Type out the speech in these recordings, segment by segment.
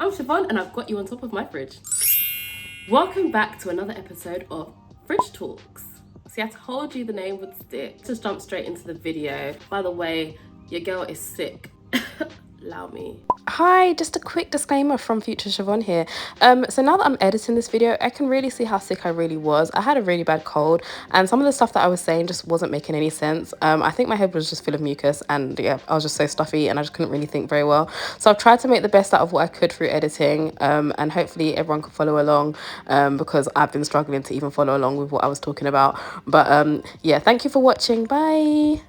I'm Siobhan and I've got you on top of my fridge. Welcome back to another episode of Fridge Talks. See, I told you the name would stick. Just jump straight into the video. By the way, your girl is sick. Allow me. Hi, just a quick disclaimer from future Siobhan here. So now that I'm editing this video, I can really see how sick I really was. I had a really bad cold and some of the stuff that I was saying just wasn't making any sense. I think my head was just full of mucus and yeah, I was just so stuffy and I just couldn't really think very well. So I've tried to make the best out of what I could through editing, and hopefully everyone can follow along, because I've been struggling to even follow along with what I was talking about. But yeah, thank you for watching. Bye.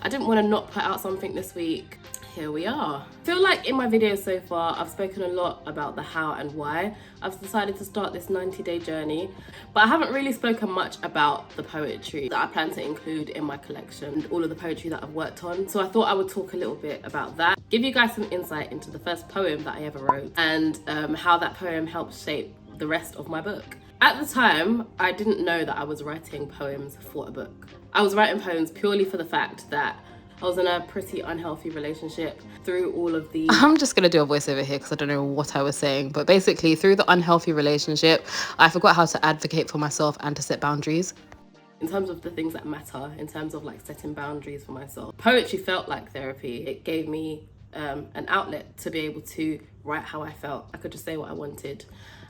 I didn't want to not put out something this week. Here we are. I feel like in my videos so far, I've spoken a lot about the how and why I've decided to start this 90-day journey, but I haven't really spoken much about the poetry that I plan to include in my collection, all of the poetry that I've worked on. So I thought I would talk a little bit about that, give you guys some insight into the first poem that I ever wrote and how that poem helped shape the rest of my book. At the time, I didn't know that I was writing poems for a book. I was writing poems purely for the fact that I was in a pretty unhealthy relationship. Through all of the... I'm just going to do a voiceover here because I don't know what I was saying. But basically, through the unhealthy relationship, I forgot how to advocate for myself and to set boundaries. In terms of the things that matter, in terms of like setting boundaries for myself, poetry felt like therapy. It gave me an outlet to be able to write how I felt. I could just say what I wanted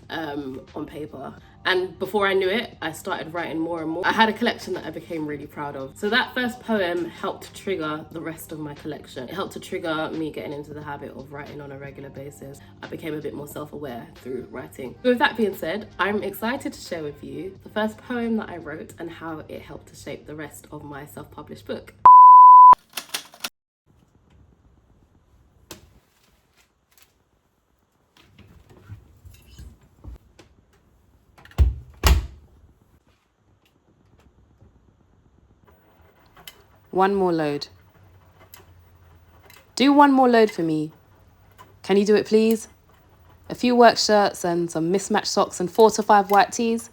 on paper. And before I knew it, I started writing more and more. I had a collection that I became really proud of. So that first poem helped trigger the rest of my collection. It helped to trigger me getting into the habit of writing on a regular basis. I became a bit more self-aware through writing. With that being said, I'm excited to share with you the first poem that I wrote and how it helped to shape the rest of my self-published book. One more load. Do one more load for me. Can you do it, please? A few work shirts and some mismatched socks and 4 to 5 white tees.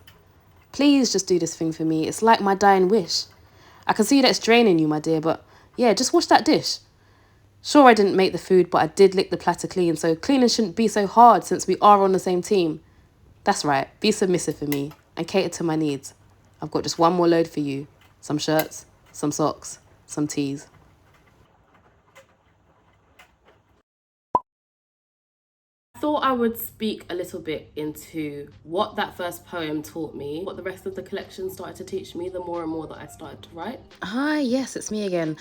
Please just do this thing for me. It's like my dying wish. I can see that it's draining you, my dear, but yeah, just wash that dish. Sure, I didn't make the food, but I did lick the platter clean, so cleaning shouldn't be so hard since we are on the same team. That's right, be submissive for me and cater to my needs. I've got just one more load for you. Some shirts, some socks, some teas. I thought I would speak a little bit into what that first poem taught me, what the rest of the collection started to teach me the more and more that I started to write. Hi, yes, it's me again.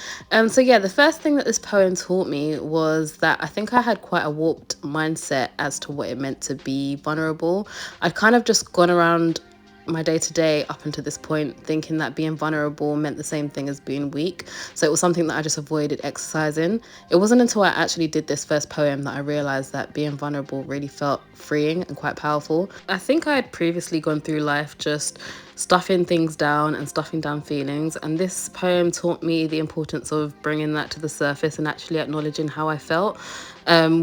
So yeah, the first thing that this poem taught me was that I think I had quite a warped mindset as to what it meant to be vulnerable. I'd kind of just gone around my day-to-day up until this point thinking that being vulnerable meant the same thing as being weak, so it was something that I just avoided exercising. It wasn't until I actually did this first poem that I realized that being vulnerable really felt freeing and quite powerful. I think I had previously gone through life just stuffing things down and stuffing down feelings, and this poem taught me the importance of bringing that to the surface and actually acknowledging how I felt,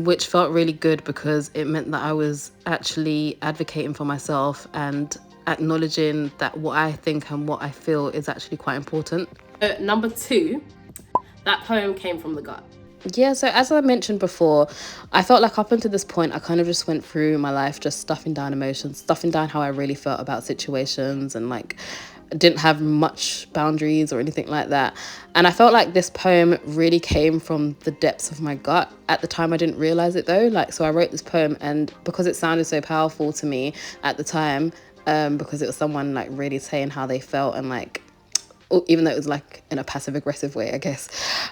which felt really good because it meant that I was actually advocating for myself and acknowledging that what I think and what I feel is actually quite important. Number 2, that poem came from the gut. Yeah, so as I mentioned before, I felt like up until this point, I kind of just went through my life just stuffing down emotions, stuffing down how I really felt about situations, and like didn't have much boundaries or anything like that. And I felt like this poem really came from the depths of my gut. At the time, I didn't realize it though. So I wrote this poem, and because it sounded so powerful to me at the time, because it was someone like really saying how they felt, and like, even though it was like in a passive aggressive way, I guess,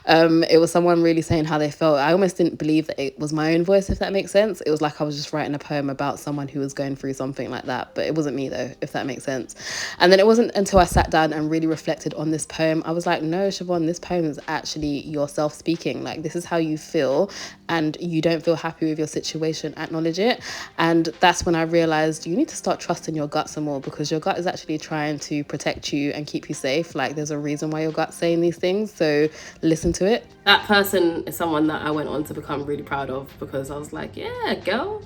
it was someone really saying how they felt. I almost didn't believe that it was my own voice, if that makes sense. It was like I was just writing a poem about someone who was going through something like that, but it wasn't me though, if that makes sense. And then it wasn't until I sat down and really reflected on this poem, I was like, no, Siobhan, this poem is actually yourself speaking. Like, this is how you feel, and you don't feel happy with your situation, acknowledge it. And that's when I realized you need to start trusting your gut some more, because your gut is actually trying to protect you and keep you safe. Like, there's a reason why your gut's saying these things, so listen to it. That person is someone that I went on to become really proud of, because I was like, yeah, girl,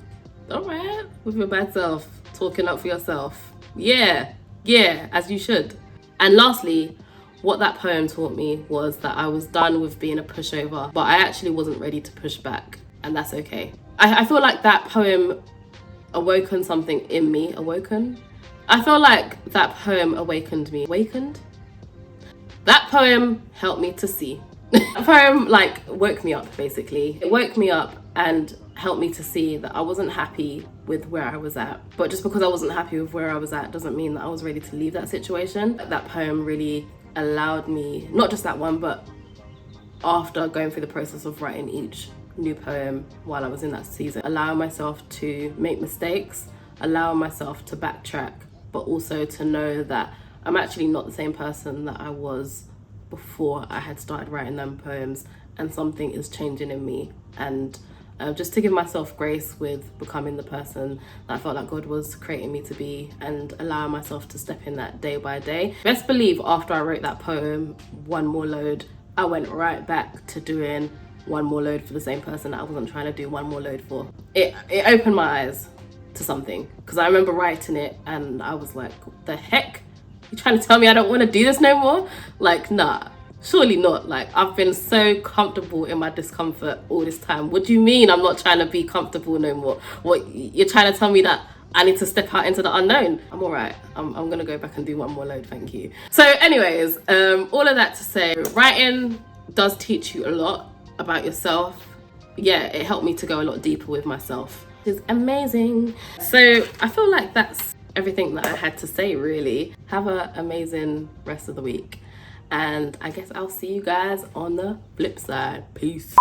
all right, with your bad self, talking up for yourself. Yeah, as you should. And lastly, what that poem taught me was that I was done with being a pushover, but I actually wasn't ready to push back, and that's okay. I feel like that poem awoken something in me. I feel like that poem awakened me. That poem helped me to see. That poem like woke me up, basically. It woke me up and helped me to see that I wasn't happy with where I was at. But just because I wasn't happy with where I was at doesn't mean that I was ready to leave that situation. That poem really allowed me, not just that one, but after going through the process of writing each new poem while I was in that season, allowing myself to make mistakes, allowing myself to backtrack, but also to know that I'm actually not the same person that I was before I had started writing them poems, and something is changing in me. And just to give myself grace with becoming the person that I felt like God was creating me to be, and allowing myself to step in that day by day. Best believe after I wrote that poem, One More Load, I went right back to doing one more load for the same person that I wasn't trying to do one more load for. It opened my eyes to something, because I remember writing it and I was like, what the heck? You trying to tell me I don't want to do this no more? Like, nah, surely not. Like, I've been so comfortable in my discomfort all this time. What do you mean I'm not trying to be comfortable no more? What, you're trying to tell me that I need to step out into the unknown? I'm all right. I'm gonna go back and do one more load, thank you. So anyways, all of that to say, writing does teach you a lot about yourself. Yeah, it helped me to go a lot deeper with myself. It's amazing. So I feel like that's everything that I had to say, really. Have an amazing rest of the week, and I guess I'll see you guys on the flip side. Peace.